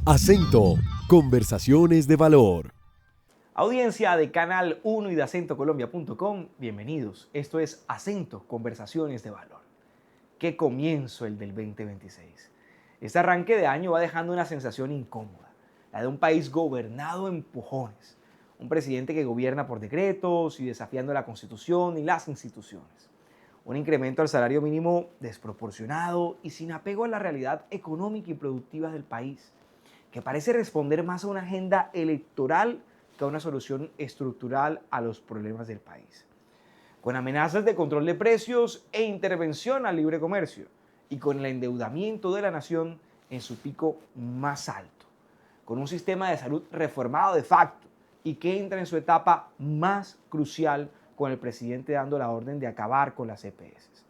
Acento, conversaciones de valor. Audiencia de Canal 1 y de acentocolombia.com, bienvenidos. Esto es Acento, conversaciones de valor. Qué comienzo el del 2026. Este arranque de año va dejando una sensación incómoda, la de un país gobernado en empujones. Un presidente que gobierna por decretos y desafiando la Constitución y las instituciones. Un incremento al salario mínimo desproporcionado y sin apego a la realidad económica y productiva del país, que parece responder más a una agenda electoral que a una solución estructural a los problemas del país. Con amenazas de control de precios e intervención al libre comercio, y con el endeudamiento de la nación en su pico más alto, con un sistema de salud reformado de facto y que entra en su etapa más crucial con el presidente dando la orden de acabar con las EPS.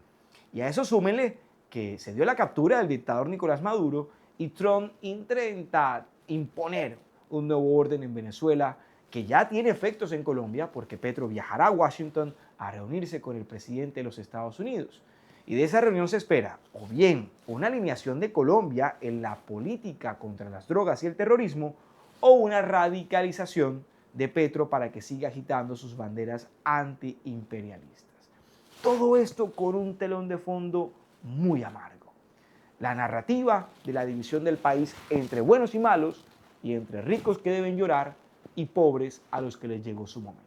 Y a eso súmenle que se dio la captura del dictador Nicolás Maduro y Trump intenta imponer un nuevo orden en Venezuela que ya tiene efectos en Colombia porque Petro viajará a Washington a reunirse con el presidente de los Estados Unidos. Y de esa reunión se espera o bien una alineación de Colombia en la política contra las drogas y el terrorismo o una radicalización de Petro para que siga agitando sus banderas antiimperialistas. Todo esto con un telón de fondo muy amargo. La narrativa de la división del país entre buenos y malos y entre ricos que deben llorar y pobres a los que les llegó su momento.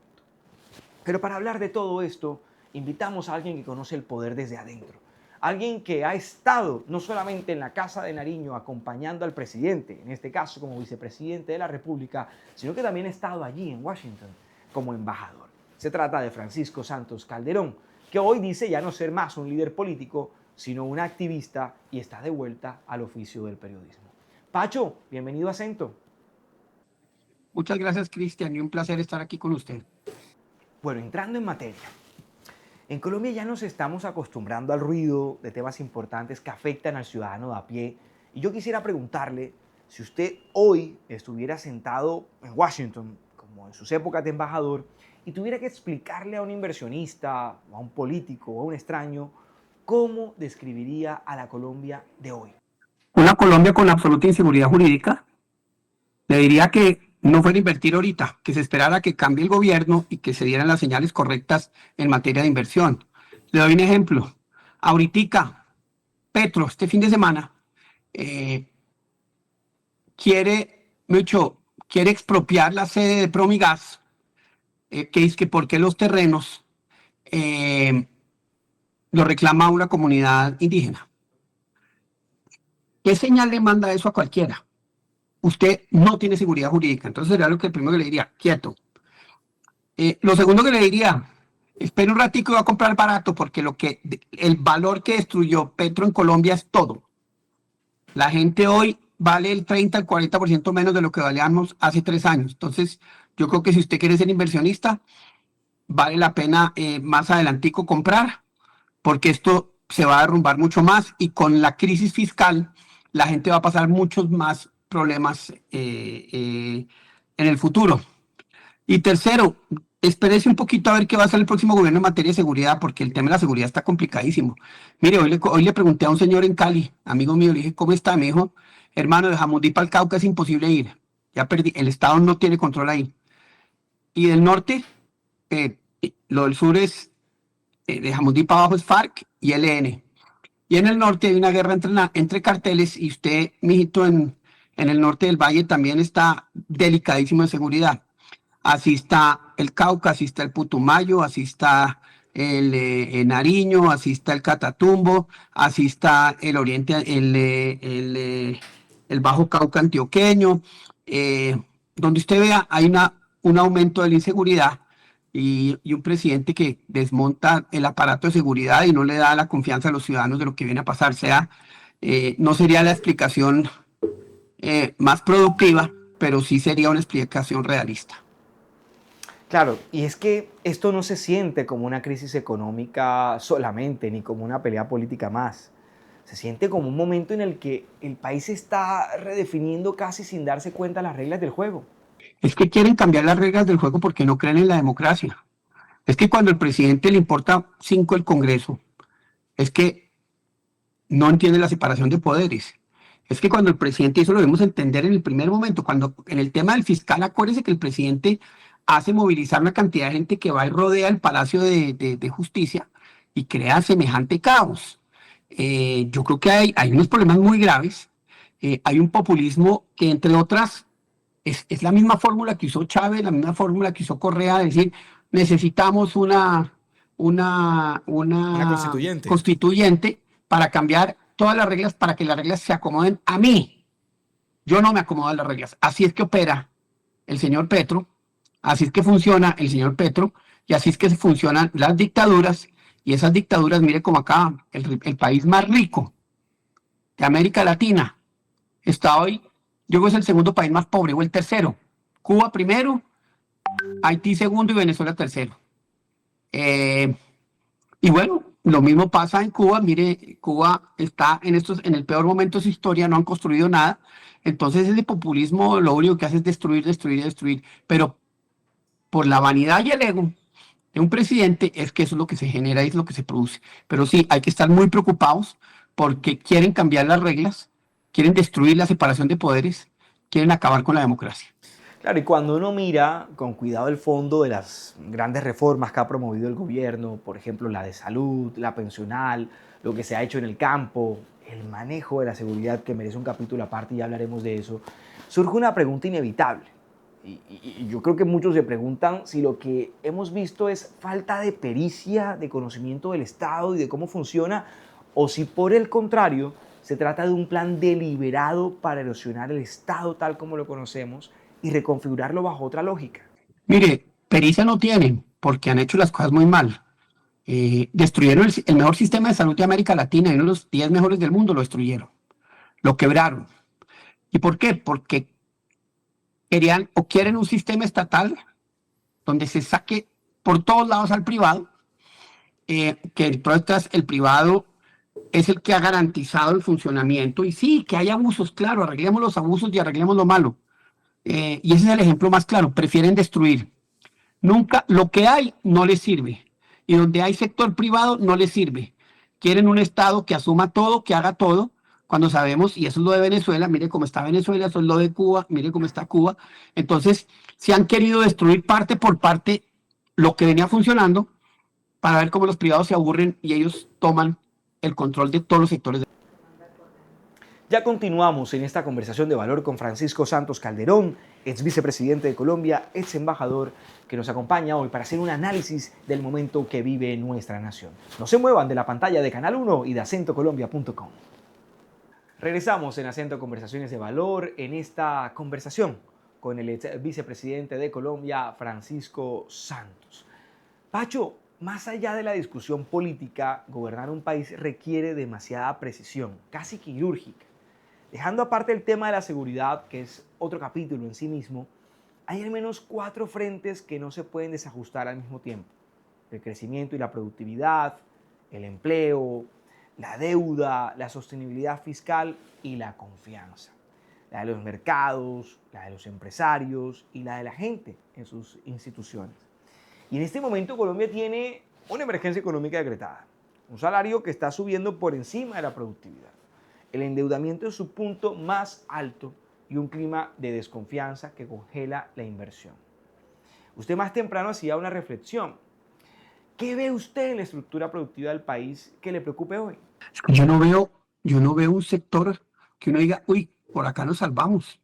Pero para hablar de todo esto, invitamos a alguien que conoce el poder desde adentro. Alguien que ha estado no solamente en la Casa de Nariño acompañando al presidente, en este caso como vicepresidente de la República, sino que también ha estado allí en Washington como embajador. Se trata de Francisco Santos Calderón, que hoy dice ya no ser más un líder político, sino un activista y está de vuelta al oficio del periodismo. Pacho, bienvenido a Acento. Muchas gracias, Cristian, y un placer estar aquí con usted. Bueno, entrando en materia. En Colombia ya nos estamos acostumbrando al ruido de temas importantes que afectan al ciudadano de a pie. Y yo quisiera preguntarle si usted hoy estuviera sentado en Washington, como en sus épocas de embajador, y tuviera que explicarle a un inversionista, o a un político, o a un extraño, ¿cómo describiría a la Colombia de hoy? Una Colombia con absoluta inseguridad jurídica. Le diría que no fuera a invertir ahorita, que se esperara que cambie el gobierno y que se dieran las señales correctas en materia de inversión. Le doy un ejemplo. Ahoritica, Petro, este fin de semana, quiere expropiar la sede de Promigas, que es que porque los terrenos lo reclama una comunidad indígena. ¿Qué señal le manda eso a cualquiera? Usted no tiene seguridad jurídica. Entonces sería lo que el primero que le diría, quieto. Lo segundo que le diría, espere un ratico y va a comprar barato, porque el valor que destruyó Petro en Colombia es todo. La gente hoy vale el 30 al 40% menos de lo que valíamos hace 3 años. Entonces, yo creo que si usted quiere ser inversionista, vale la pena más adelantico comprar, porque esto se va a derrumbar mucho más y con la crisis fiscal la gente va a pasar muchos más problemas en el futuro. Y tercero, espérese un poquito a ver qué va a hacer el próximo gobierno en materia de seguridad, porque el tema de la seguridad está complicadísimo. Mire, hoy le pregunté a un señor en Cali, amigo mío, le dije, ¿cómo está? Me dijo, hermano, de Jamundí para el Cauca es imposible ir. Ya perdí, el Estado no tiene control ahí. Y del norte, lo del sur es, de Jamundí para abajo es FARC y ELN. Y en el norte hay una guerra entre carteles y usted, mijito, en el norte del valle también está delicadísimo de seguridad. Así está el Cauca, así está el Putumayo, así está el Nariño, así está el Catatumbo, así está el oriente, el Bajo Cauca antioqueño. Donde usted vea hay un aumento de la inseguridad y un presidente que desmonta el aparato de seguridad y no le da la confianza a los ciudadanos de lo que viene a pasar. No sería la explicación más productiva, pero sí sería una explicación realista. Claro, y es que esto no se siente como una crisis económica solamente, ni como una pelea política más. Se siente como un momento en el que el país está redefiniendo casi sin darse cuenta las reglas del juego. Es que quieren cambiar las reglas del juego porque no creen en la democracia. Es que cuando al presidente le importa 5 el Congreso, es que no entiende la separación de poderes. Es que cuando el presidente, y eso lo debemos entender en el primer momento, cuando en el tema del fiscal, acuérdese que el presidente hace movilizar una cantidad de gente que va y rodea el Palacio de Justicia y crea semejante caos. Yo creo que hay unos problemas muy graves. Hay un populismo que, entre otras, es la misma fórmula que usó Chávez, la misma fórmula que usó Correa, de decir, necesitamos Una una constituyente. constituyente para cambiar todas las reglas, para que las reglas se acomoden a mí. Yo no me acomodo a las reglas. Así es que opera el señor Petro, así es que funciona el señor Petro, y así es que funcionan las dictaduras, y esas dictaduras, mire como acá, el país más rico de América Latina está hoy, yo creo que es el segundo país más pobre, o el tercero. Cuba primero, Haití segundo y Venezuela tercero. Eh, y bueno, lo mismo pasa en Cuba. Mire, Cuba está en el peor momento de su historia, no han construido nada. Entonces ese populismo lo único que hace es destruir, destruir, destruir. Pero por la vanidad y el ego de un presidente es que eso es lo que se genera y es lo que se produce. Pero sí, hay que estar muy preocupados porque quieren cambiar las reglas, quieren destruir la separación de poderes, quieren acabar con la democracia. Claro, y cuando uno mira con cuidado el fondo de las grandes reformas que ha promovido el gobierno, por ejemplo, la de salud, la pensional, lo que se ha hecho en el campo, el manejo de la seguridad, que merece un capítulo aparte y ya hablaremos de eso, surge una pregunta inevitable. Y yo creo que muchos se preguntan si lo que hemos visto es falta de pericia, de conocimiento del Estado y de cómo funciona, o si por el contrario se trata de un plan deliberado para erosionar el Estado tal como lo conocemos y reconfigurarlo bajo otra lógica. Mire, pericia no tienen porque han hecho las cosas muy mal. Destruyeron el mejor sistema de salud de América Latina y uno de los 10 mejores del mundo lo destruyeron, lo quebraron. ¿Y por qué? Porque querían o quieren un sistema estatal donde se saque por todos lados al privado, que el privado es el que ha garantizado el funcionamiento. Y sí, que hay abusos, claro, arreglemos los abusos y arreglemos lo malo. Y ese es el ejemplo más claro, prefieren destruir. Nunca, lo que hay no les sirve. Y donde hay sector privado no les sirve. Quieren un Estado que asuma todo, que haga todo, cuando sabemos, y eso es lo de Venezuela, mire cómo está Venezuela, eso es lo de Cuba, mire cómo está Cuba. Entonces, se han querido destruir parte por parte lo que venía funcionando para ver cómo los privados se aburren y ellos toman el control de todos los sectores. Ya continuamos en esta conversación de valor con Francisco Santos Calderón, ex vicepresidente de Colombia, ex embajador, que nos acompaña hoy para hacer un análisis del momento que vive nuestra nación. No se muevan de la pantalla de Canal 1 y de acentocolombia.com. Regresamos en Acento Conversaciones de Valor en esta conversación con el ex vicepresidente de Colombia, Francisco Santos. Pacho, más allá de la discusión política, gobernar un país requiere demasiada precisión, casi quirúrgica. Dejando aparte el tema de la seguridad, que es otro capítulo en sí mismo, hay al menos 4 frentes que no se pueden desajustar al mismo tiempo. El crecimiento y la productividad, el empleo, la deuda, la sostenibilidad fiscal y la confianza. La de los mercados, la de los empresarios y la de la gente en sus instituciones. Y en este momento Colombia tiene una emergencia económica decretada, un salario que está subiendo por encima de la productividad, el endeudamiento en su punto más alto y un clima de desconfianza que congela la inversión. Usted más temprano hacía una reflexión. ¿Qué ve usted en la estructura productiva del país que le preocupe hoy? Yo no veo un sector que uno diga, uy, por acá nos salvamos.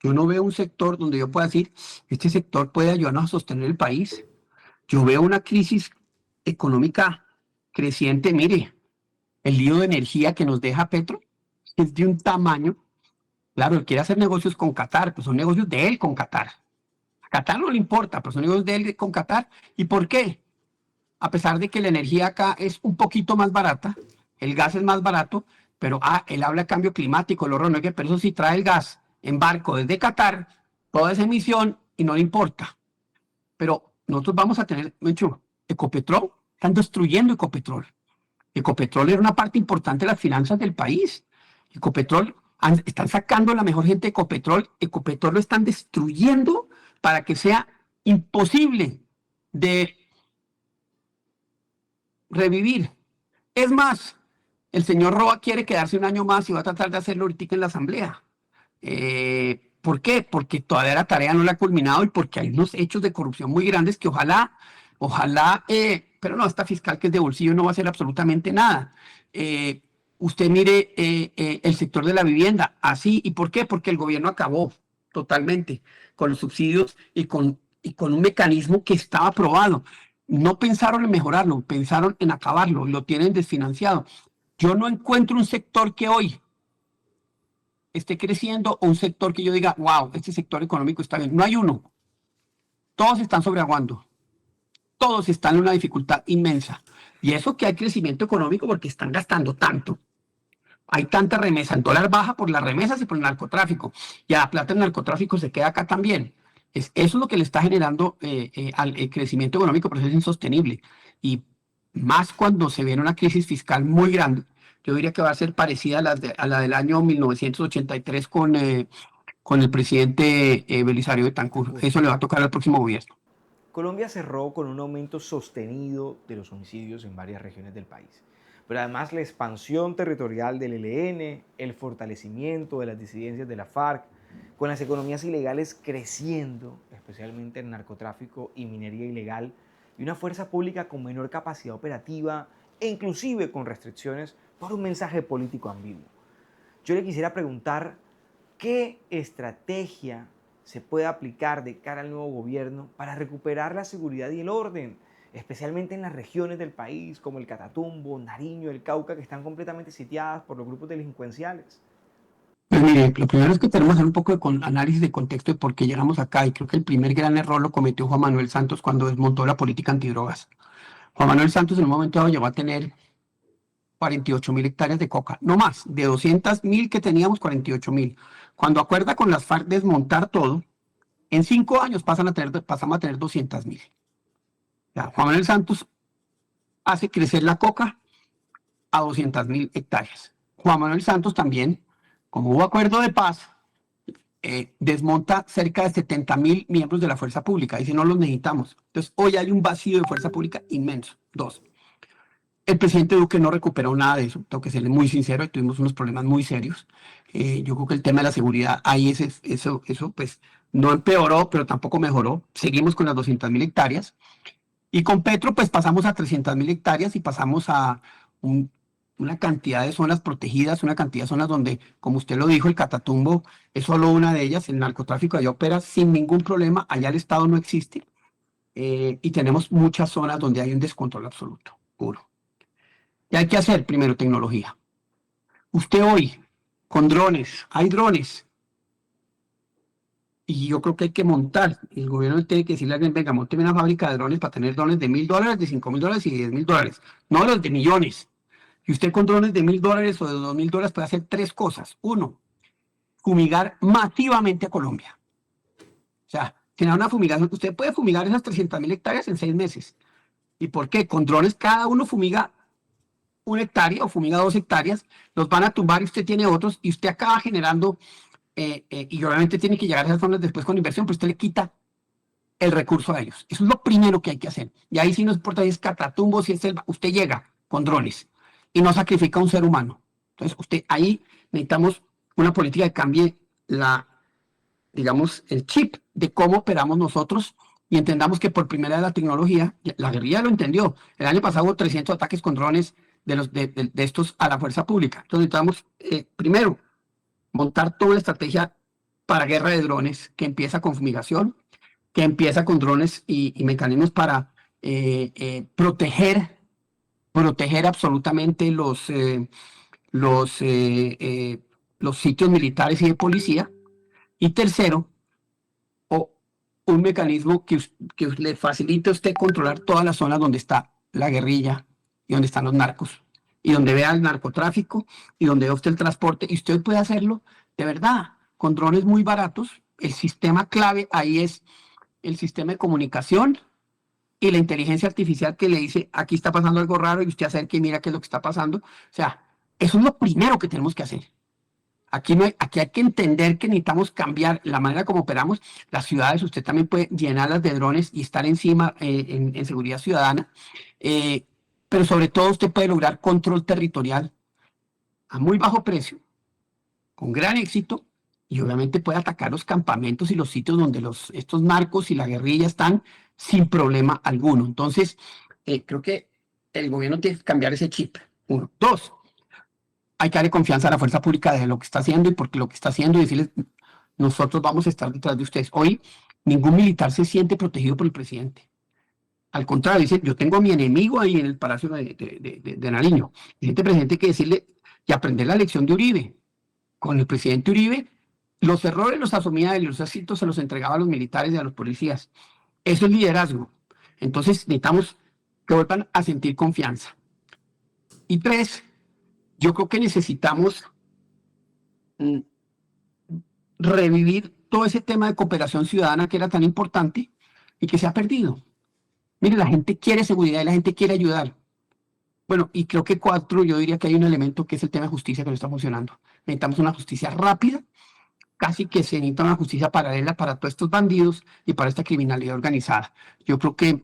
Yo no veo un sector donde yo pueda decir, este sector puede ayudarnos a sostener el país. Yo veo una crisis económica creciente. Mire, el lío de energía que nos deja Petro es de un tamaño. Claro, él quiere hacer negocios con Qatar, pues son negocios de él con Qatar. A Qatar no le importa, pero son negocios de él con Qatar. ¿Y por qué? A pesar de que la energía acá es un poquito más barata, el gas es más barato, pero él habla de cambio climático, lo no, pero eso sí trae el gas en barco desde Qatar, toda esa emisión y no le importa. Pero nosotros vamos a tener, hecho, Ecopetrol, están destruyendo Ecopetrol. Ecopetrol era una parte importante de las finanzas del país. Ecopetrol, están sacando la mejor gente de Ecopetrol. Ecopetrol lo están destruyendo para que sea imposible de revivir. Es más, el señor Roa quiere quedarse un año más y va a tratar de hacerlo ahorita en la asamblea. ¿Por qué? Porque todavía la tarea no la ha culminado y porque hay unos hechos de corrupción muy grandes que ojalá, pero no, esta fiscal que es de bolsillo no va a hacer absolutamente nada. Usted mire el sector de la vivienda, así, ¿y por qué? Porque el gobierno acabó totalmente con los subsidios y con un mecanismo que estaba aprobado. No pensaron en mejorarlo, pensaron en acabarlo, lo tienen desfinanciado. Yo no encuentro un sector que hoy esté creciendo o un sector que yo diga, wow, este sector económico está bien. No hay uno. Todos están sobreaguando. Todos están en una dificultad inmensa. Y eso que hay crecimiento económico porque están gastando tanto. Hay tanta remesa. El dólar baja por las remesas y por el narcotráfico. Y a la plata el narcotráfico se queda acá también. Eso es lo que le está generando al crecimiento económico, pero eso es insostenible. Y más cuando se viene una crisis fiscal muy grande. Yo diría que va a ser parecida a la del año 1983 con el presidente Belisario Betancur. Eso le va a tocar al próximo gobierno. Colombia cerró con un aumento sostenido de los homicidios en varias regiones del país. Pero además la expansión territorial del ELN, el fortalecimiento de las disidencias de la FARC, con las economías ilegales creciendo, especialmente el narcotráfico y minería ilegal, y una fuerza pública con menor capacidad operativa e inclusive con restricciones por un mensaje político ambiguo. Yo le quisiera preguntar, ¿qué estrategia se puede aplicar de cara al nuevo gobierno para recuperar la seguridad y el orden, especialmente en las regiones del país como el Catatumbo, Nariño, el Cauca, que están completamente sitiadas por los grupos delincuenciales? Pues mire, lo primero es que tenemos que hacer un poco de análisis de contexto de por qué llegamos acá, y creo que el primer gran error lo cometió Juan Manuel Santos cuando desmontó la política antidrogas. Juan Manuel Santos en un momento dado llegó a tener 48.000 hectáreas de coca, no más, de 200.000 que teníamos, 48.000. Cuando acuerda con las FARC desmontar todo, en 5 años pasamos a tener 200.000. Juan Manuel Santos hace crecer la coca a 200.000 hectáreas. Juan Manuel Santos también, como hubo acuerdo de paz, desmonta cerca de 70.000 miembros de la fuerza pública, y si no los necesitamos. Entonces, hoy hay un vacío de fuerza pública inmenso. 2. El presidente Duque no recuperó nada de eso, tengo que serle muy sincero, y tuvimos unos problemas muy serios. Yo creo que el tema de la seguridad, ahí eso pues no empeoró, pero tampoco mejoró. Seguimos con las 200.000 hectáreas. Y con Petro, pues pasamos a 300.000 hectáreas y pasamos a una cantidad de zonas protegidas, una cantidad de zonas donde, como usted lo dijo, el Catatumbo es solo una de ellas. El narcotráfico allá opera sin ningún problema, allá el Estado no existe. Y tenemos muchas zonas donde hay un descontrol absoluto, puro. ¿Qué hay que hacer? Primero, tecnología. Usted hoy, con drones, hay drones. Y yo creo que hay que montar, el gobierno tiene que decirle a alguien, venga, monteme una fábrica de drones para tener drones de $1.000, de $5.000 y de $10.000. No los de millones. Y usted con drones de $1.000 o de $2.000 puede hacer 3 cosas. 1, fumigar masivamente a Colombia. O sea, generar una fumigación. Usted puede fumigar esas 300.000 hectáreas en 6 meses. ¿Y por qué? Con drones cada uno fumiga 1 hectárea o fumiga 2 hectáreas, los van a tumbar y usted tiene otros, y usted acaba generando, y obviamente tiene que llegar a esas zonas después con inversión, pero usted le quita el recurso a ellos. Eso es lo primero que hay que hacer. Y ahí sí no importa si es Catatumbo, si es selva, usted llega con drones y no sacrifica a un ser humano. Entonces, ahí necesitamos una política que cambie digamos, el chip de cómo operamos nosotros y entendamos que por primera vez la tecnología, la guerrilla lo entendió. El año pasado hubo 300 ataques con drones de estos a la fuerza pública. Entonces necesitamos, primero, montar toda una estrategia para guerra de drones que empieza con fumigación, que empieza con drones y mecanismos para proteger absolutamente los sitios militares y de policía. Y tercero, un mecanismo que le facilite a usted controlar todas las zonas donde está la guerrilla y donde están los narcos, y donde vea el narcotráfico, y donde vea usted el transporte, y usted puede hacerlo de verdad, con drones muy baratos. El sistema clave ahí es el sistema de comunicación y la inteligencia artificial que le dice, aquí está pasando algo raro, y usted acerca y mira qué es lo que está pasando. O sea, eso es lo primero que tenemos que hacer. Aquí hay que entender que necesitamos cambiar la manera como operamos. Las ciudades, usted también puede llenarlas de drones y estar encima en seguridad ciudadana. Pero sobre todo usted puede lograr control territorial a muy bajo precio, con gran éxito, y obviamente puede atacar los campamentos y los sitios donde estos narcos y la guerrilla están sin problema alguno. Entonces, creo que el gobierno tiene que cambiar ese chip. Uno. Dos, hay que darle confianza a la fuerza pública de lo que está haciendo y porque lo que está haciendo y decirles, nosotros vamos a estar detrás de ustedes. Hoy, ningún militar se siente protegido por el presidente. Al contrario, dice, yo tengo a mi enemigo ahí en el Palacio de Nariño. El presidente hay que decirle y aprender la lección de Uribe. Con el presidente Uribe, los errores los asumía él, los éxitos se los entregaba a los militares y a los policías. Eso es liderazgo. Entonces necesitamos que vuelvan a sentir confianza. Y tres, yo creo que necesitamos revivir todo ese tema de cooperación ciudadana que era tan importante y que se ha perdido. Mire, la gente quiere seguridad y la gente quiere ayudar. Bueno, y creo que cuatro, yo diría que hay un elemento que es el tema de justicia que no está funcionando. Necesitamos una justicia rápida, casi que se necesita una justicia paralela para todos estos bandidos y para esta criminalidad organizada. Yo creo que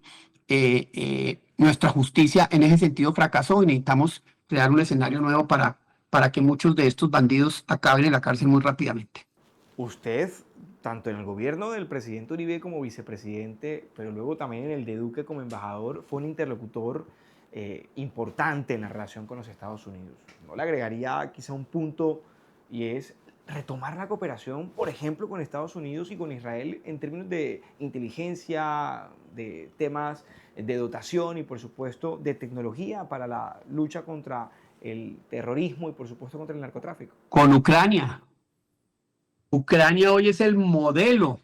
nuestra justicia en ese sentido fracasó y necesitamos crear un escenario nuevo para que muchos de estos bandidos acaben en la cárcel muy rápidamente. Usted, tanto en el gobierno del presidente Uribe como vicepresidente, pero luego también en el de Duque como embajador, fue un interlocutor importante en la relación con los Estados Unidos. No le agregaría quizá un punto y es retomar la cooperación, por ejemplo, con Estados Unidos y con Israel en términos de inteligencia, de temas de dotación y, por supuesto, de tecnología para la lucha contra el terrorismo y, por supuesto, contra el narcotráfico. Con Ucrania. Ucrania hoy es el modelo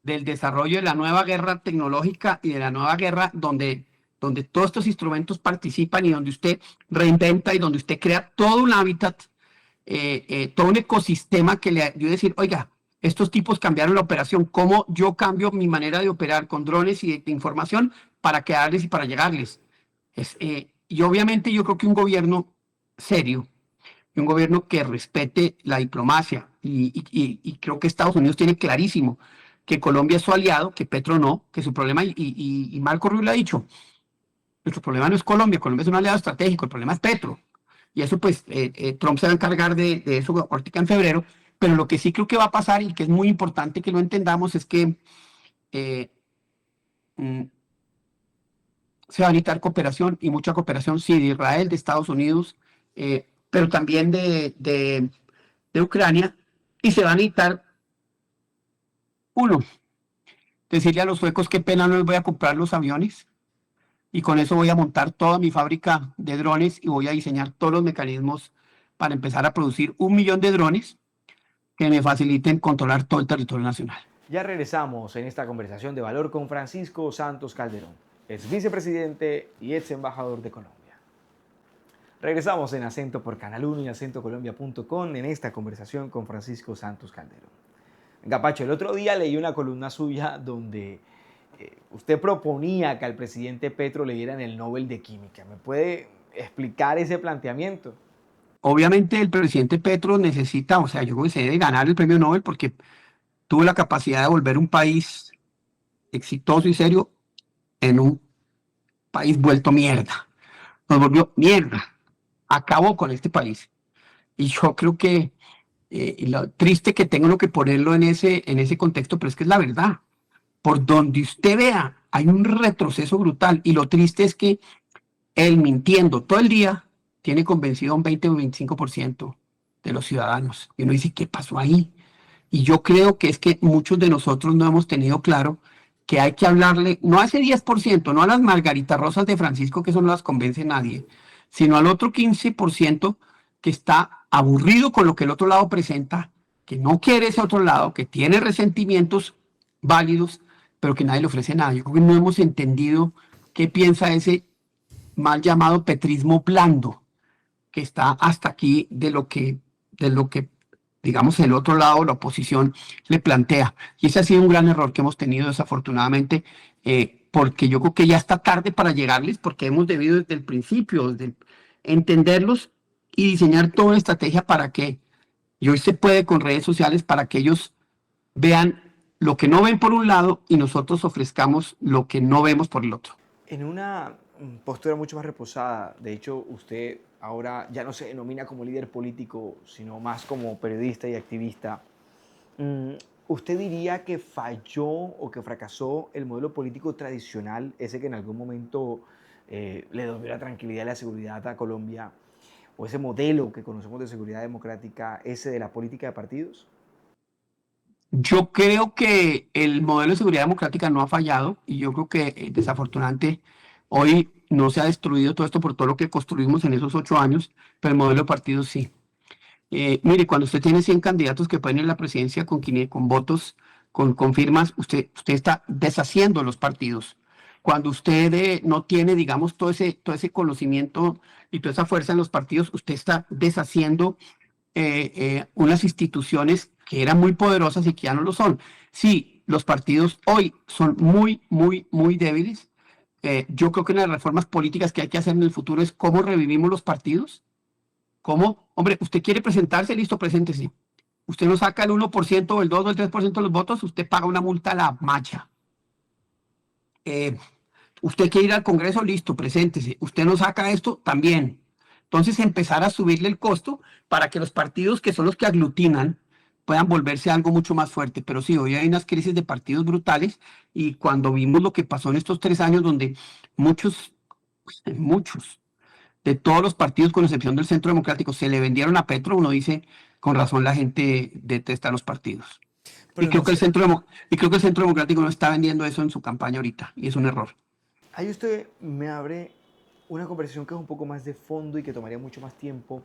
del desarrollo de la nueva guerra tecnológica y de la nueva guerra donde todos estos instrumentos participan y donde usted reinventa y donde usted crea todo un hábitat, todo un ecosistema que le ayude a decir, oiga, estos tipos cambiaron la operación, ¿cómo yo cambio mi manera de operar con drones y de información para quedarles y para llegarles? Y obviamente yo creo que un gobierno serio, un gobierno que respete la diplomacia, y creo que Estados Unidos tiene clarísimo que Colombia es su aliado, que Petro no, que su problema, y Marco Rubio lo ha dicho, nuestro problema no es Colombia, Colombia es un aliado estratégico, el problema es Petro. Y eso pues Trump se va a encargar de eso ahorita en febrero, pero lo que sí creo que va a pasar y que es muy importante que lo entendamos es que se va a necesitar cooperación y mucha cooperación, sí, de Israel, de Estados Unidos, pero también de Ucrania, y se va a necesitar uno, decirle a los suecos qué pena no les voy a comprar los aviones, y con eso voy a montar toda mi fábrica de drones y voy a diseñar todos los mecanismos para empezar a producir 1 millón de drones que me faciliten controlar todo el territorio nacional. Ya regresamos en esta conversación de valor con Francisco Santos Calderón, ex vicepresidente y ex embajador de Colombia. Regresamos en Acento por Canal 1 y acentocolombia.com en esta conversación con Francisco Santos Calderón. Gapacho, el otro día leí una columna suya donde usted proponía que al presidente Petro le dieran el Nobel de Química. ¿Me puede explicar ese planteamiento? Obviamente el presidente Petro necesita, o sea, yo creo que se debe ganar el premio Nobel porque tuvo la capacidad de volver un país exitoso y serio en un país vuelto mierda. Nos volvió mierda. Acabó con este país. Y yo creo que lo triste que tengo que ponerlo en ese contexto, pero es que es la verdad. Por donde usted vea, hay un retroceso brutal. Y lo triste es que él, mintiendo todo el día, tiene convencido a un 20 o 25% de los ciudadanos. Y uno dice, ¿qué pasó ahí? Y yo creo que es que muchos de nosotros no hemos tenido claro que hay que hablarle, no a ese 10%, no a las margaritas rosas de Francisco, que eso no las convence nadie, sino al otro 15% que está aburrido con lo que el otro lado presenta, que no quiere ese otro lado, que tiene resentimientos válidos, pero que nadie le ofrece nada. Yo creo que no hemos entendido qué piensa ese mal llamado petrismo blando, que está hasta aquí de lo que digamos, el otro lado, la oposición, le plantea. Y ese ha sido un gran error que hemos tenido, desafortunadamente, porque yo creo que ya está tarde para llegarles, porque hemos debido desde el principio, entenderlos y diseñar toda una estrategia para que, y hoy se puede con redes sociales, para que ellos vean lo que no ven por un lado y nosotros ofrezcamos lo que no vemos por el otro. En una postura mucho más reposada, de hecho, usted ahora ya no se denomina como líder político, sino más como periodista y activista. ¿Usted diría que falló o que fracasó el modelo político tradicional, ese que en algún momento le dio la tranquilidad y la seguridad a Colombia, o ese modelo que conocemos de seguridad democrática, ese de la política de partidos? Yo creo que el modelo de seguridad democrática no ha fallado y yo creo que desafortunadamente hoy no se ha destruido todo esto por todo lo que construimos en esos 8 años, pero el modelo de partidos sí. Mire, cuando usted tiene 100 candidatos que pueden ir a la presidencia con votos, con firmas, usted está deshaciendo los partidos. Cuando usted no tiene, digamos, todo ese conocimiento y toda esa fuerza en los partidos, usted está deshaciendo unas instituciones que eran muy poderosas y que ya no lo son. Sí, los partidos hoy son muy, muy, muy débiles. Yo creo que una de las reformas políticas que hay que hacer en el futuro es cómo revivimos los partidos. ¿Cómo? Hombre, usted quiere presentarse, listo, preséntese. Usted no saca el 1% o el 2 o el 3% de los votos, usted paga una multa a la macha. Usted quiere ir al Congreso, listo, preséntese. Usted no saca esto, también. Entonces empezar a subirle el costo para que los partidos que son los que aglutinan puedan volverse algo mucho más fuerte. Pero sí, hoy hay unas crisis de partidos brutales y cuando vimos lo que pasó en estos 3 años donde muchos de todos los partidos, con excepción del Centro Democrático, se le vendieron a Petro, uno dice, con razón la gente detesta los partidos. Y Pero creo no que el sé, Centro Democrático no está vendiendo eso en su campaña ahorita, y es un error. ahí usted me abre una conversación que es un poco más de fondo y que tomaría mucho más tiempo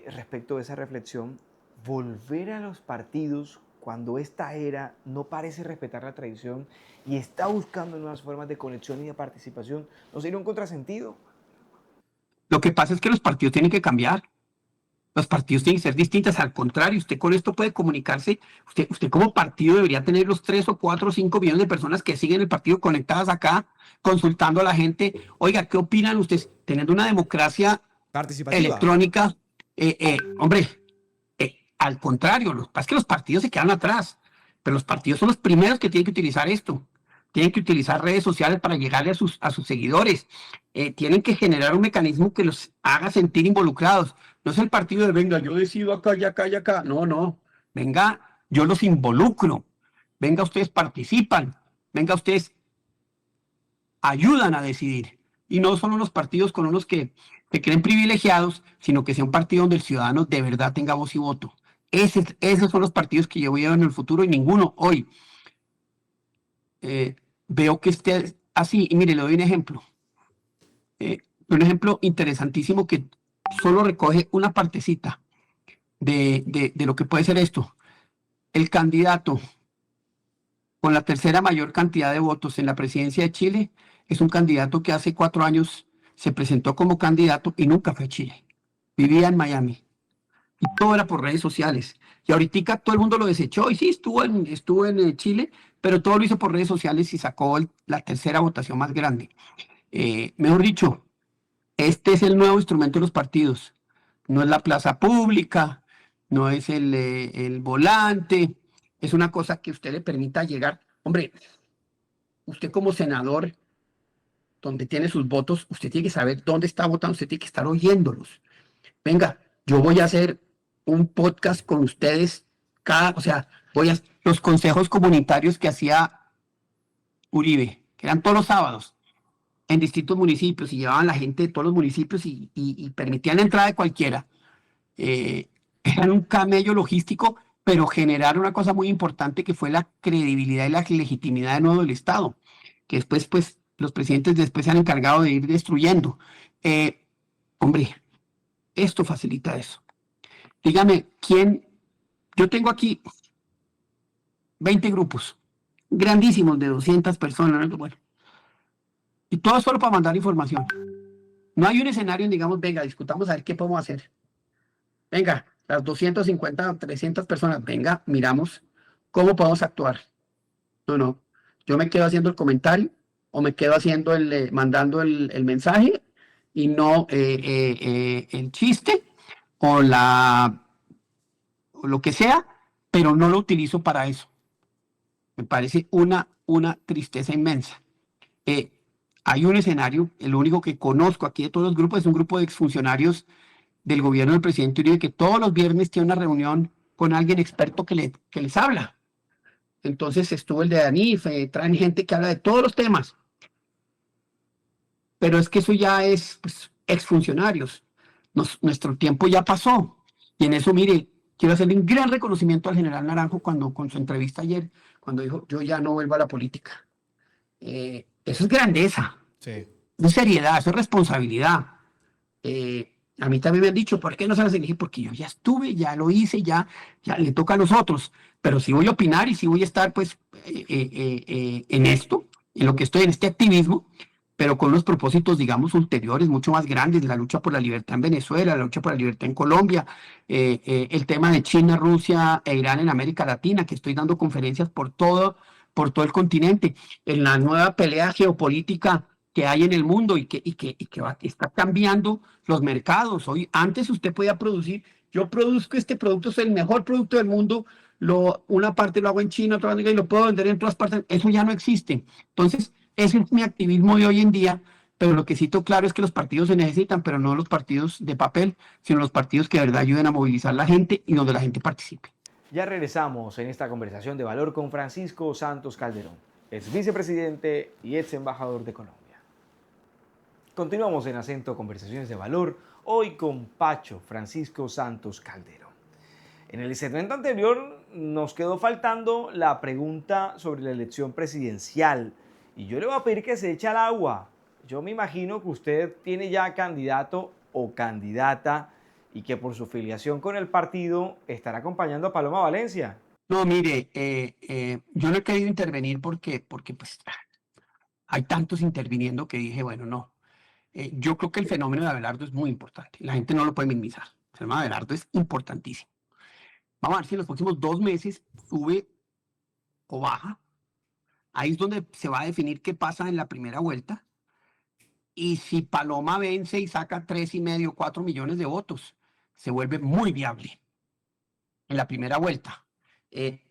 respecto de esa reflexión. Volver a los partidos cuando esta era no parece respetar la tradición y está buscando nuevas formas de conexión y de participación, ¿no sería un contrasentido? Lo que pasa es que los partidos tienen que cambiar. Los partidos tienen que ser distintos. Al contrario, usted con esto puede comunicarse. Usted como partido debería tener los 3 o 4 o 5 millones de personas que siguen el partido conectadas acá, consultando a la gente. Oiga, ¿qué opinan ustedes? Teniendo una democracia Participativa. electrónica, hombre, al contrario, lo que pasa es que los partidos se quedan atrás, pero los partidos son los primeros que tienen que utilizar esto. Tienen que utilizar redes sociales para llegarle a sus seguidores. Tienen que generar un mecanismo que los haga sentir involucrados. No es el partido de, venga, yo decido acá y acá y acá. No, no. Venga, yo los involucro. Venga, ustedes participan. Venga, ustedes ayudan a decidir. Y no son unos partidos con unos que se creen privilegiados, sino que sea un partido donde el ciudadano de verdad tenga voz y voto. Esos son los partidos que yo veo en el futuro y ninguno hoy veo que esté así. Y mire, le doy un ejemplo. Un ejemplo interesantísimo que solo recoge una partecita de lo que puede ser esto. El candidato con la tercera mayor cantidad de votos en la presidencia de Chile es un candidato que hace 4 años se presentó como candidato y nunca fue a Chile. Vivía en Miami. Y todo era por redes sociales. Y ahorita todo el mundo lo desechó. Y sí, estuvo en Chile, pero todo lo hizo por redes sociales y sacó la tercera votación más grande. Mejor dicho, este es el nuevo instrumento de los partidos. No es la plaza pública, no es el volante, es una cosa que usted le permita llegar. Hombre, usted como senador, donde tiene sus votos, usted tiene que saber dónde está votando, usted tiene que estar oyéndolos. Venga, yo voy a hacer un podcast con ustedes, o sea, los consejos comunitarios que hacía Uribe, que eran todos los sábados en distintos municipios y llevaban la gente de todos los municipios y permitían la entrada de cualquiera. Eran un camello logístico, pero generaron una cosa muy importante que fue la credibilidad y la legitimidad de nuevo del Estado, que después, pues, los presidentes después se han encargado de ir destruyendo. Hombre, esto facilita eso. Dígame, yo tengo aquí 20 grupos, grandísimos, de 200 personas, ¿no? Bueno, y todo solo para mandar información. No hay un escenario en, digamos, venga, discutamos a ver qué podemos hacer. Venga, las 250, 300 personas, venga, miramos cómo podemos actuar. No, no, yo me quedo haciendo el comentario o me quedo haciendo mandando el mensaje y no el chiste o lo que sea, pero no lo utilizo para eso. Me parece una tristeza inmensa. hay un escenario, el único que conozco aquí de todos los grupos, es un grupo de exfuncionarios del gobierno del presidente Uribe, que todos los viernes tiene una reunión con alguien experto que les habla. Entonces estuvo el de Danif, traen gente que habla de todos los temas, pero es que eso ya es pues, exfuncionarios. Nuestro tiempo ya pasó. Y en eso, mire, quiero hacerle un gran reconocimiento al general Naranjo cuando con su entrevista ayer, cuando dijo, yo ya no vuelvo a la política. Eso es grandeza, Sí. eso es seriedad, eso es responsabilidad. A mí también me han dicho, ¿por qué no se las elegí? Porque yo ya estuve, ya lo hice, ya le toca a los otros. Pero sí voy a opinar y sí voy a estar, pues, en esto, en lo que estoy, en este activismo, pero con unos propósitos, digamos, ulteriores, mucho más grandes, la lucha por la libertad en Venezuela, la lucha por la libertad en Colombia, el tema de China, Rusia e Irán en América Latina, que estoy dando conferencias por todo el continente, en la nueva pelea geopolítica que hay en el mundo y que está cambiando los mercados. Hoy, antes usted podía producir, yo produzco este producto, es el mejor producto del mundo, una parte lo hago en China, otra parte y lo puedo vender en todas partes, eso ya no existe. Entonces, ese es mi activismo de hoy en día, pero lo que cito claro es que los partidos se necesitan, pero no los partidos de papel, sino los partidos que de verdad ayuden a movilizar a la gente y donde la gente participe. Ya regresamos en esta conversación de valor con Francisco Santos Calderón, ex vicepresidente y ex embajador de Colombia. Continuamos en Acento Conversaciones de Valor, hoy con Pacho Francisco Santos Calderón. En el segmento anterior nos quedó faltando la pregunta sobre la elección presidencial y yo le voy a pedir que se eche al agua. Yo me imagino que usted tiene ya candidato o candidata y que por su filiación con el partido estará acompañando a Paloma Valencia. No, mire, yo no he querido intervenir porque pues hay tantos interviniendo que dije, bueno, no. Yo creo que el fenómeno de Abelardo es muy importante. La gente no lo puede minimizar. El fenómeno de Abelardo es importantísimo. Vamos a ver si en los próximos 2 meses sube o baja. Ahí es donde se va a definir qué pasa en la primera vuelta. Y si Paloma vence y saca 3,5, 4 millones de votos, se vuelve muy viable en la primera vuelta.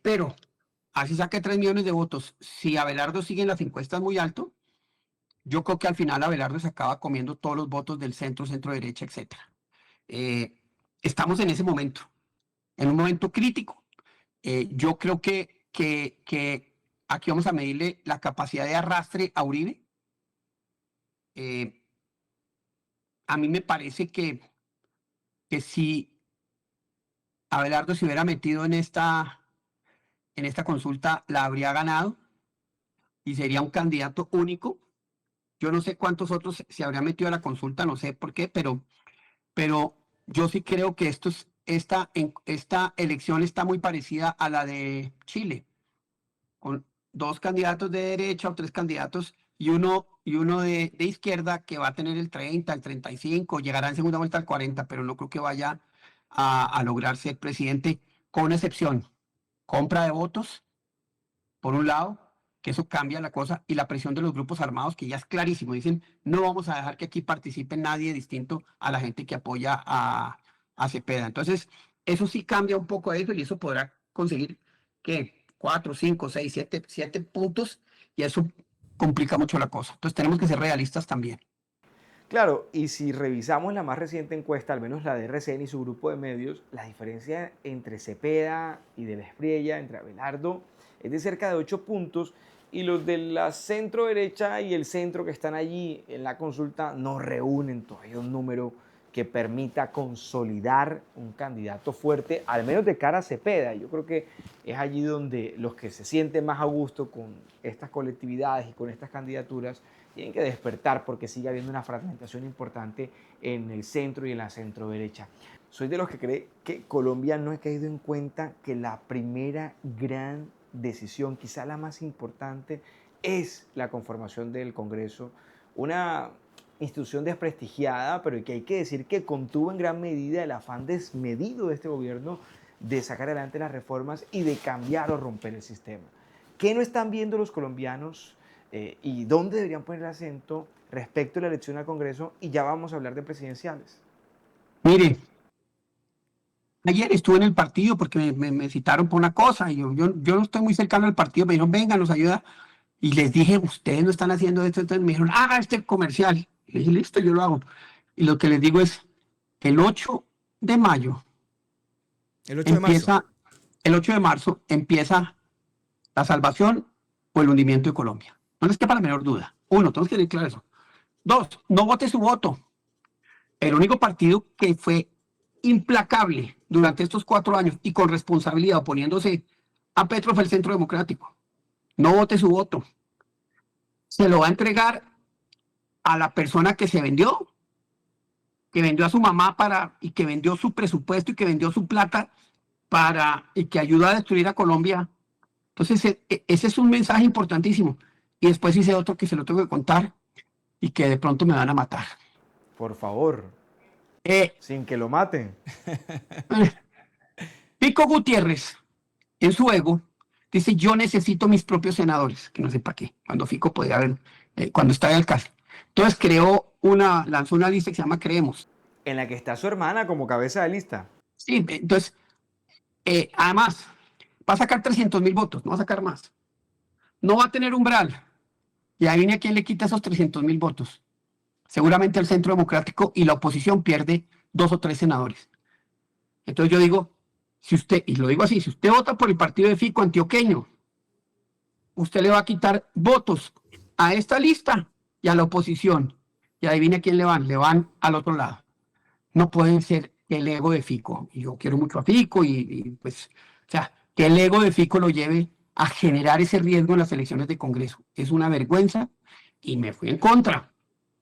Pero así saque 3 millones de votos. Si Abelardo sigue en las encuestas muy alto, yo creo que al final Abelardo se acaba comiendo todos los votos del centro, centro derecha, etc. Estamos en ese momento, en un momento crítico. Yo creo que aquí vamos a medirle la capacidad de arrastre a Uribe. A mí me parece que si Abelardo se hubiera metido en esta consulta, la habría ganado y sería un candidato único. Yo no sé cuántos otros se habrían metido a la consulta, no sé por qué, pero yo sí creo que esta elección está muy parecida a la de Chile, con 2 candidatos de derecha o 3 candidatos y uno de izquierda que va a tener el 30, el 35, llegará en segunda vuelta al 40, pero no creo que vaya a lograr ser presidente, con una excepción: compra de votos, por un lado, que eso cambia la cosa, y la presión de los grupos armados, que ya es clarísimo. Dicen, no vamos a dejar que aquí participe nadie distinto a la gente que apoya a Cepeda. Entonces, eso sí cambia un poco eso, y eso podrá conseguir que 4, 5, 6, 7 puntos, y eso complica mucho la cosa. Entonces, tenemos que ser realistas también. Claro, y si revisamos la más reciente encuesta, al menos la de RCN y su grupo de medios, la diferencia entre Cepeda y de la Espriella, entre Abelardo, es de cerca de 8 puntos, y los de la centro derecha y el centro que están allí en la consulta no reúnen todavía un número que permita consolidar un candidato fuerte, al menos de cara a Cepeda. Yo creo que es allí donde los que se sienten más a gusto con estas colectividades y con estas candidaturas tienen que despertar, porque sigue habiendo una fragmentación importante en el centro y en la centro derecha. Soy de los que cree que Colombia no ha caído en cuenta que la primera gran decisión, quizá la más importante, es la conformación del Congreso, una institución desprestigiada, pero que hay que decir que contuvo en gran medida el afán desmedido de este gobierno de sacar adelante las reformas y de cambiar o romper el sistema. ¿Qué no están viendo los colombianos y dónde deberían poner el acento respecto a la elección al Congreso? Y ya vamos a hablar de presidenciales. Mire, ayer estuve en el partido porque me citaron por una cosa y yo no estoy muy cercano al partido, me dijeron, venga, nos ayuda. Y les dije, ustedes no están haciendo esto. Entonces me dijeron, haga este comercial. Y le dije, listo, yo lo hago. Y lo que les digo es, el 8 de mayo El 8 de marzo. empieza, el 8 de marzo empieza la salvación o el hundimiento de Colombia. No les quepa la menor duda. Uno, tenemos que tener claro eso. Dos, no vote su voto. El único partido que fue implacable durante estos 4 años y con responsabilidad oponiéndose a Petro fue el Centro Democrático. No vote su voto. Se lo va a entregar a la persona que se vendió, que vendió a su mamá y que vendió su presupuesto y que vendió su plata y que ayudó a destruir a Colombia. Entonces, ese es un mensaje importantísimo. Y después hice otro que se lo tengo que contar y que de pronto me van a matar. Por favor, sin que lo maten. Pico Gutiérrez, en su ego, dice, yo necesito mis propios senadores, que no sé para qué, cuando Fico podía haber, cuando estaba en el caso. Entonces lanzó una lista que se llama Creemos. En la que está su hermana como cabeza de lista. Sí, entonces, además, va a sacar 300.000 votos, no va a sacar más. No va a tener umbral. Y ahí viene a quién le quita esos 300.000 votos. Seguramente el Centro Democrático y la oposición pierde 2 o 3 senadores. Entonces yo digo, si usted, y lo digo así, si usted vota por el partido de Fico antioqueño, usted le va a quitar votos a esta lista y a la oposición. Y adivine a quién le van al otro lado. No pueden ser el ego de Fico. Y yo quiero mucho a Fico pues, o sea, que el ego de Fico lo lleve a generar ese riesgo en las elecciones de Congreso. Es una vergüenza y me fui en contra.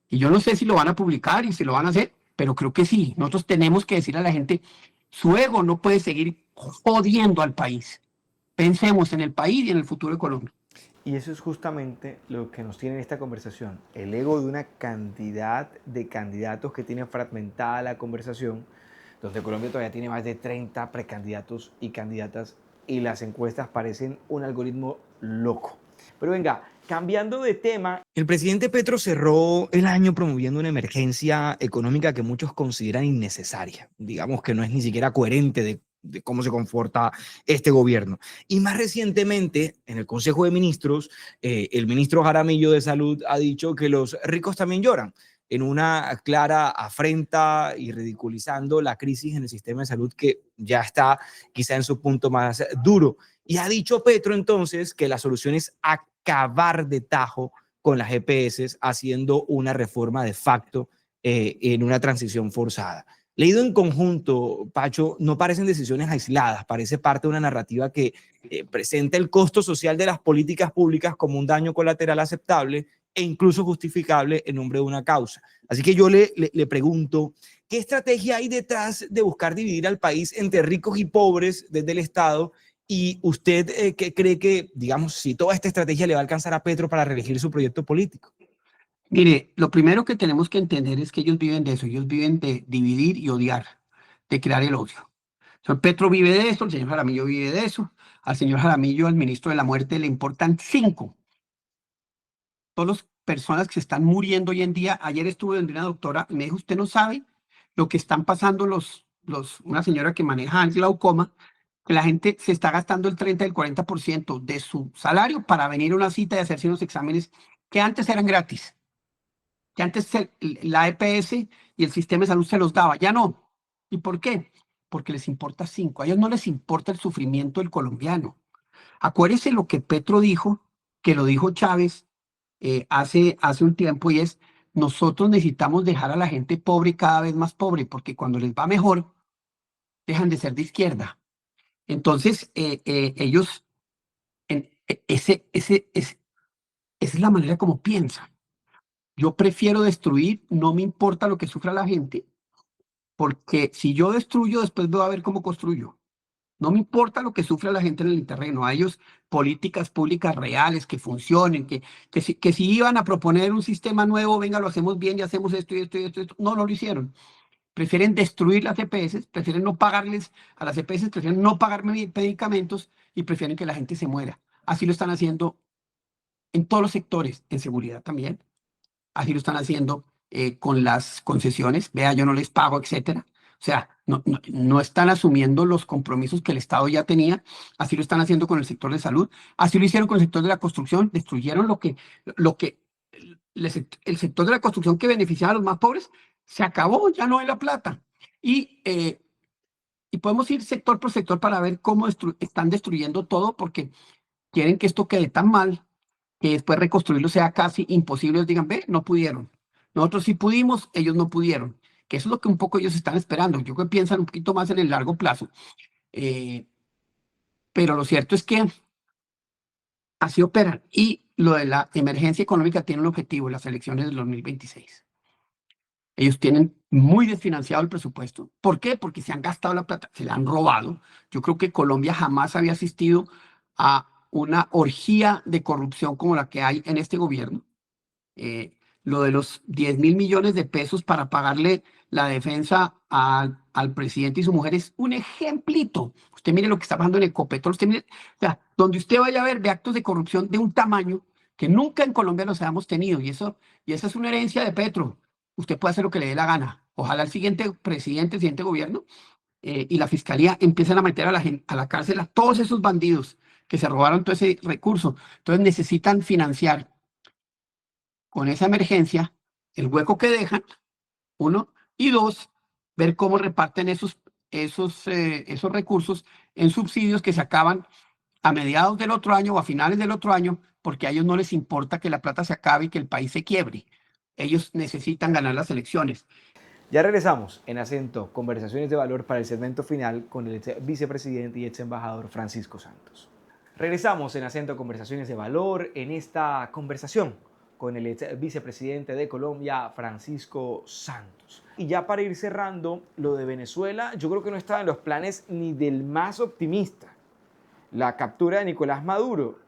Y yo no sé si lo van a publicar y si lo van a hacer, pero creo que sí. Nosotros tenemos que decir a la gente, su ego no puede seguir jodiendo al país. Pensemos en el país y en el futuro de Colombia. Y eso es justamente lo que nos tiene en esta conversación. El ego de una cantidad de candidatos que tiene fragmentada la conversación, donde Colombia todavía tiene más de 30 precandidatos y candidatas y las encuestas parecen un algoritmo loco. Pero venga, cambiando de tema, el presidente Petro cerró el año promoviendo una emergencia económica que muchos consideran innecesaria. Digamos que no es ni siquiera coherente de cómo se comporta este gobierno. Y más recientemente, en el Consejo de Ministros, el ministro Jaramillo de Salud ha dicho que los ricos también lloran, en una clara afrenta y ridiculizando la crisis en el sistema de salud que ya está quizá en su punto más duro. Y ha dicho Petro entonces que la solución es acabar de tajo con las EPS, haciendo una reforma de facto en una transición forzada. Leído en conjunto, Pacho, no parecen decisiones aisladas, parece parte de una narrativa que presenta el costo social de las políticas públicas como un daño colateral aceptable e incluso justificable en nombre de una causa. Así que yo le pregunto, ¿qué estrategia hay detrás de buscar dividir al país entre ricos y pobres desde el Estado? ¿Y usted qué cree que, digamos, si toda esta estrategia le va a alcanzar a Petro para reelegir su proyecto político? Mire, lo primero que tenemos que entender es que ellos viven de eso, ellos viven de dividir y odiar, de crear el odio. El señor Petro vive de eso, el señor Jaramillo vive de eso, al señor Jaramillo, al ministro de la Muerte, le importan 5. Todas las personas que se están muriendo hoy en día, ayer estuve donde una doctora y me dijo, usted no sabe lo que están pasando una señora que maneja el glaucoma, que la gente se está gastando el 30 y el 40% de su salario para venir a una cita y hacerse unos exámenes que antes eran gratis. Que antes la EPS y el sistema de salud se los daba, ya no. ¿Y por qué? Porque les importa 5. A ellos no les importa el sufrimiento del colombiano. Acuérdese lo que Petro dijo, que lo dijo Chávez hace un tiempo, y es, nosotros necesitamos dejar a la gente pobre cada vez más pobre, porque cuando les va mejor, dejan de ser de izquierda. Entonces, ellos, esa es la manera como piensan. Yo prefiero destruir, no me importa lo que sufra la gente, porque si yo destruyo, después voy a ver cómo construyo. No me importa lo que sufra la gente en el terreno. A ellos políticas públicas reales que funcionen, que si iban a proponer un sistema nuevo, venga, lo hacemos bien y hacemos esto y esto y esto. No lo hicieron. Prefieren destruir las EPS, prefieren no pagarles a las EPS, prefieren no pagar medicamentos y prefieren que la gente se muera. Así lo están haciendo en todos los sectores, en seguridad también. Así lo están haciendo con las concesiones, vea, yo no les pago, etcétera. O sea, no están asumiendo los compromisos que el Estado ya tenía. Así lo están haciendo con el sector de salud, así lo hicieron con el sector de la construcción, destruyeron lo que el sector de la construcción que beneficiaba a los más pobres, se acabó, ya no hay la plata. Y podemos ir sector por sector para ver cómo están destruyendo todo, porque quieren que esto quede tan mal que después reconstruirlo sea casi imposible. Ellos digan, ve, no pudieron. Nosotros sí pudimos, ellos no pudieron. Que eso es lo que un poco ellos están esperando. Yo creo que piensan un poquito más en el largo plazo. Eh, pero lo cierto es que así operan. Y lo de la emergencia económica tiene un objetivo, las elecciones del 2026. Ellos tienen muy desfinanciado el presupuesto. ¿Por qué? Porque se han gastado la plata, se la han robado. Yo creo que Colombia jamás había asistido a una orgía de corrupción como la que hay en este gobierno. Lo de los 10.000 millones de pesos para pagarle la defensa al presidente y su mujer es un ejemplito. Usted mire lo que está pasando en Ecopetrol. Usted mire, o sea, donde usted vaya a ver de actos de corrupción de un tamaño que nunca en Colombia los habíamos tenido. Y esa es una herencia de Petro. Usted puede hacer lo que le dé la gana. Ojalá el siguiente presidente, el siguiente gobierno y la fiscalía empiecen a meter a la cárcel a todos esos bandidos que se robaron todo ese recurso. Entonces necesitan financiar con esa emergencia el hueco que dejan, uno, y dos, ver cómo reparten esos recursos en subsidios que se acaban a mediados del otro año o a finales del otro año, porque a ellos no les importa que la plata se acabe y que el país se quiebre. Ellos necesitan ganar las elecciones. Ya regresamos en Acento, conversaciones de valor para el segmento final con el vicepresidente y ex embajador Francisco Santos. Regresamos en Acento, conversaciones de valor, en esta conversación con el ex vicepresidente de Colombia, Francisco Santos. Y ya para ir cerrando, lo de Venezuela, yo creo que no estaba en los planes ni del más optimista. La captura de Nicolás Maduro.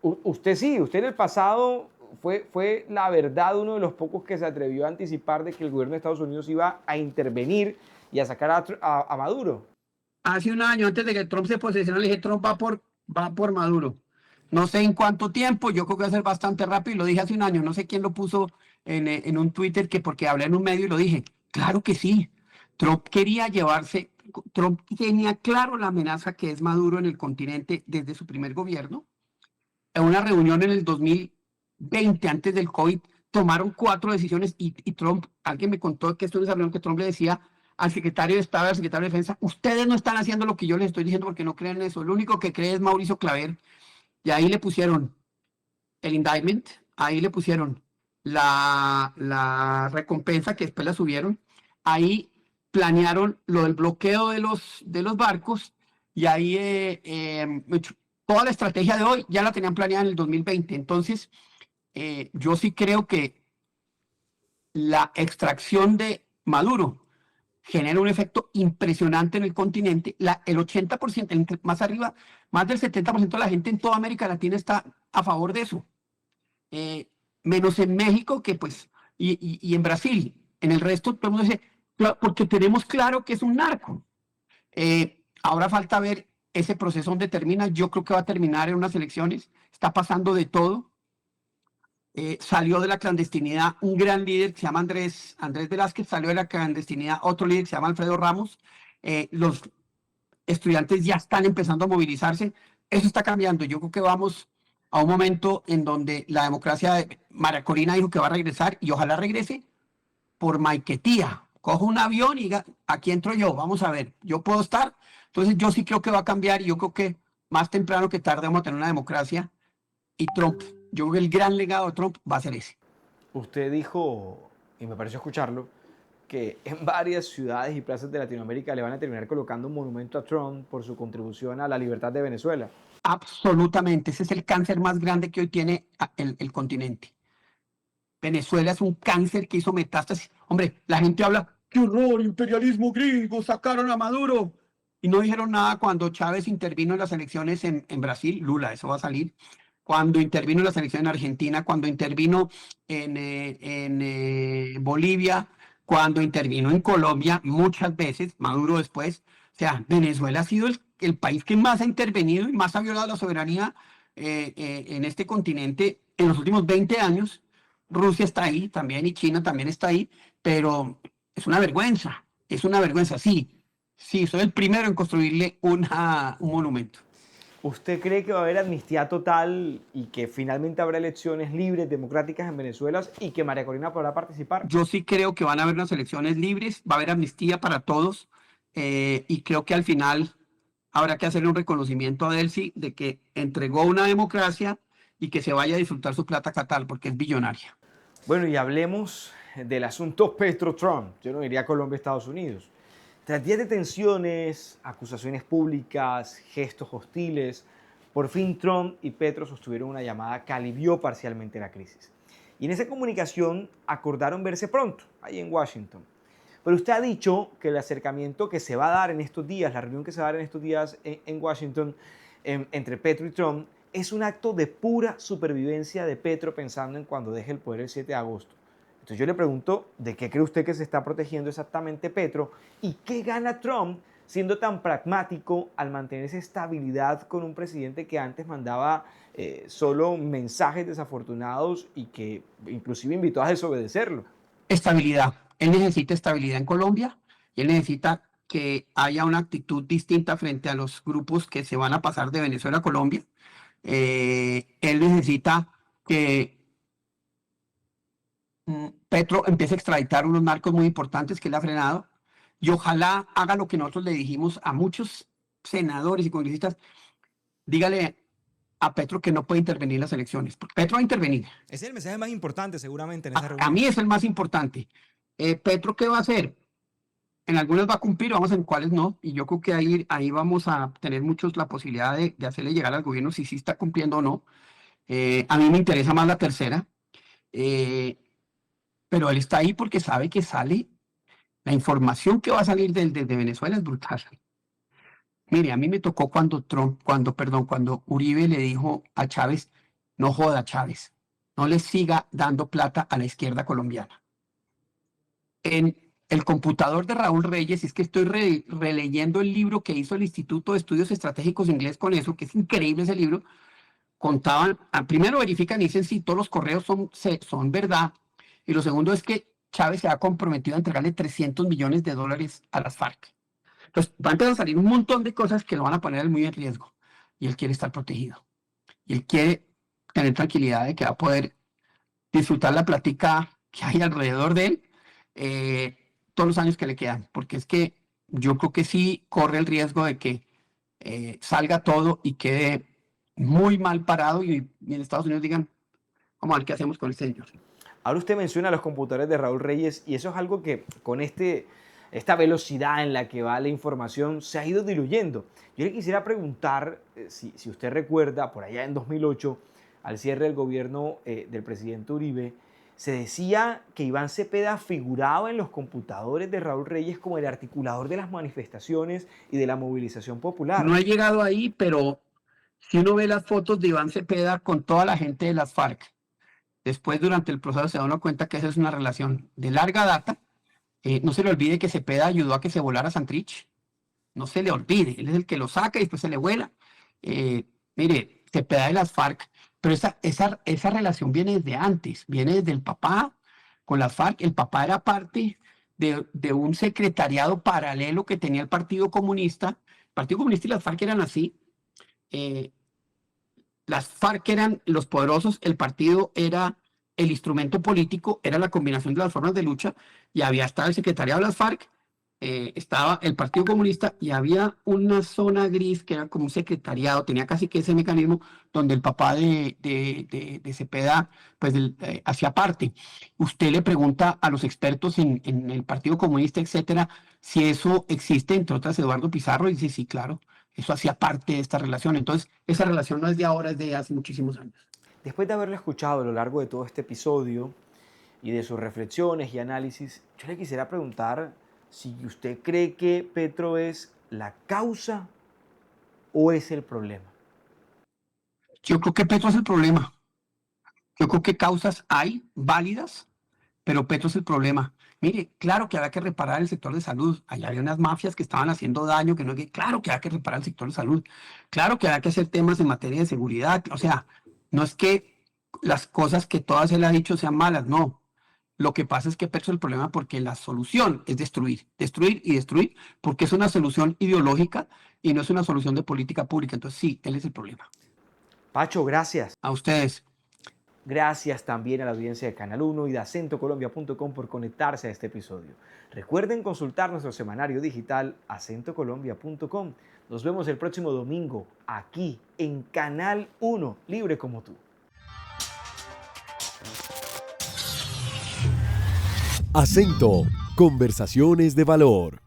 Usted sí, usted en el pasado fue la verdad uno de los pocos que se atrevió a anticipar de que el gobierno de Estados Unidos iba a intervenir y a sacar a Maduro. Hace un año, antes de que Trump se posesionara, le dije, Trump va por Maduro. No sé en cuánto tiempo, yo creo que va a ser bastante rápido, y lo dije hace un año, no sé quién lo puso en un Twitter, que porque hablé en un medio y lo dije. Claro que sí, Trump tenía claro la amenaza que es Maduro en el continente desde su primer gobierno. En una reunión en el 2020, antes del COVID, tomaron 4 decisiones y Trump, alguien me contó que esto es una reunión que Trump le decía al secretario de Estado y al secretario de Defensa, ustedes no están haciendo lo que yo les estoy diciendo porque no creen en eso, el único que cree es Mauricio Claver. Y ahí le pusieron el indictment, ahí le pusieron la recompensa que después la subieron, ahí planearon lo del bloqueo de los barcos y ahí toda la estrategia de hoy ya la tenían planeada en el 2020. Entonces, yo sí creo que la extracción de Maduro genera un efecto impresionante en el continente. El 80%, más arriba, más del 70% de la gente en toda América Latina está a favor de eso. Menos en México que pues, y en Brasil. En el resto todo el mundo dice, porque tenemos claro que es un narco. Ahora falta ver ese proceso donde termina. Yo creo que va a terminar en unas elecciones. Está pasando de todo. Salió de la clandestinidad un gran líder que se llama Andrés Velázquez, salió de la clandestinidad otro líder que se llama Alfredo Ramos. Los estudiantes ya están empezando a movilizarse. Eso está cambiando. Yo creo que vamos a un momento en donde la democracia de María Corina dijo que va a regresar y ojalá regrese por Maiquetía. Cojo un avión y aquí entro yo, vamos a ver, yo puedo estar. Entonces yo sí creo que va a cambiar y yo creo que más temprano que tarde vamos a tener una democracia y Trump, yo creo que el gran legado de Trump va a ser ese. Usted dijo, y me pareció escucharlo, que en varias ciudades y plazas de Latinoamérica le van a terminar colocando un monumento a Trump por su contribución a la libertad de Venezuela. Absolutamente, ese es el cáncer más grande que hoy tiene el continente. Venezuela es un cáncer que hizo metástasis. Hombre, la gente habla, ¡qué horror, imperialismo gringo, sacaron a Maduro! Y no dijeron nada cuando Chávez intervino en las elecciones en Brasil, Lula, eso va a salir, cuando intervino en las elecciones en Argentina, cuando intervino en Bolivia, cuando intervino en Colombia, muchas veces, Maduro después. O sea, Venezuela ha sido el país que más ha intervenido y más ha violado la soberanía en este continente en los últimos 20 años. Rusia está ahí también y China también está ahí, pero es una vergüenza. es una vergüenza. Sí, sí, soy el primero en construirle un monumento. ¿Usted cree que va a haber amnistía total y que finalmente habrá elecciones libres, democráticas en Venezuela y que María Corina podrá participar? Yo sí creo que van a haber unas elecciones libres, va a haber amnistía para todos, y creo que al final habrá que hacerle un reconocimiento a Delcy de que entregó una democracia y que se vaya a disfrutar su plata catal porque es billonaria. Bueno, y hablemos del asunto Petro-Trump. Yo no diría Colombia-Estados Unidos. Tras días de tensiones, acusaciones públicas, gestos hostiles, por fin Trump y Petro sostuvieron una llamada que alivió parcialmente la crisis. Y en esa comunicación acordaron verse pronto, ahí en Washington. Pero usted ha dicho que el acercamiento que se va a dar en estos días, la reunión que se va a dar en estos días en Washington entre Petro y Trump, es un acto de pura supervivencia de Petro pensando en cuando deje el poder el 7 de agosto. Entonces yo le pregunto, ¿de qué cree usted que se está protegiendo exactamente Petro? ¿Y qué gana Trump siendo tan pragmático al mantener esa estabilidad con un presidente que antes mandaba solo mensajes desafortunados y que inclusive invitó a desobedecerlo? Estabilidad. Él necesita estabilidad en Colombia y él necesita que haya una actitud distinta frente a los grupos que se van a pasar de Venezuela a Colombia. Él necesita que Petro empiece a extraditar unos narcos muy importantes que él ha frenado y ojalá haga lo que nosotros le dijimos a muchos senadores y congresistas, dígale a Petro que no puede intervenir en las elecciones, porque Petro va a intervenir. Ese es el mensaje más importante seguramente en esa A reunión. mí es el más importante. Petro, ¿qué va a hacer? En algunas va a cumplir, vamos en cuáles no, y yo creo que ahí vamos a tener muchos la posibilidad de hacerle llegar al gobierno si sí está cumpliendo o no. A mí me interesa más la tercera, eh, pero él está ahí porque sabe que sale, la información que va a salir de Venezuela es brutal. Mire, a mí me tocó cuando Uribe le dijo a Chávez, no joda Chávez, no le siga dando plata a la izquierda colombiana. En el computador de Raúl Reyes, es que estoy releyendo el libro que hizo el Instituto de Estudios Estratégicos Inglés con eso, que es increíble ese libro, contaban, primero verifican y dicen si todos los correos son verdad, y lo segundo es que Chávez se ha comprometido a entregarle 300 millones de dólares a las FARC. Entonces va a empezar a salir un montón de cosas que lo van a poner muy en riesgo, y él quiere estar protegido, y él quiere tener tranquilidad de que va a poder disfrutar la plática que hay alrededor de él, todos los años que le quedan, porque es que yo creo que sí corre el riesgo de que salga todo y quede muy mal parado y en Estados Unidos digan, vamos a ver qué hacemos con este señor. Ahora usted menciona los computadores de Raúl Reyes y eso es algo que con esta velocidad en la que va la información se ha ido diluyendo. Yo le quisiera preguntar si usted recuerda, por allá en 2008, al cierre del gobierno del presidente Uribe, se decía que Iván Cepeda figuraba en los computadores de Raúl Reyes como el articulador de las manifestaciones y de la movilización popular. No he llegado ahí, pero si uno ve las fotos de Iván Cepeda con toda la gente de las FARC, después durante el proceso se da uno cuenta que esa es una relación de larga data. No se le olvide que Cepeda ayudó a que se volara Santrich. No se le olvide, él es el que lo saca y después se le vuela. Mire, Cepeda de las FARC, pero esa relación viene desde antes, viene desde el papá con las FARC. El papá era parte de un secretariado paralelo que tenía el Partido Comunista. El Partido Comunista y las FARC eran así. Las FARC eran los poderosos, el partido era el instrumento político, era la combinación de las formas de lucha, y había estado el secretariado de las FARC, estaba el Partido Comunista y había una zona gris que era como un secretariado, tenía casi que ese mecanismo donde el papá de Cepeda pues hacía parte. Usted le pregunta a los expertos en el Partido Comunista, etcétera, si eso existe, entre otras Eduardo Pizarro, y dice sí, claro, eso hacía parte de esta relación. Entonces, esa relación no es de ahora, es de hace muchísimos años. Después de haberlo escuchado a lo largo de todo este episodio y de sus reflexiones y análisis, yo le quisiera preguntar si usted cree que Petro es la causa o es el problema. Yo creo que Petro es el problema. Yo creo que causas hay válidas, pero Petro es el problema. Mire, claro que habrá que reparar el sector de salud. Allá había unas mafias que estaban haciendo daño, claro que habrá que reparar el sector de salud. Claro que habrá que hacer temas en materia de seguridad. O sea, no es que las cosas que todas él ha dicho sean malas, no. Lo que pasa es que Petro es el problema porque la solución es destruir, destruir y destruir, porque es una solución ideológica y no es una solución de política pública. Entonces sí, él es el problema. Pacho, gracias. A ustedes. Gracias también a la audiencia de Canal 1 y de acentocolombia.com por conectarse a este episodio. Recuerden consultar nuestro semanario digital acentocolombia.com. Nos vemos el próximo domingo aquí en Canal 1, libre como tú. Acento, conversaciones de valor.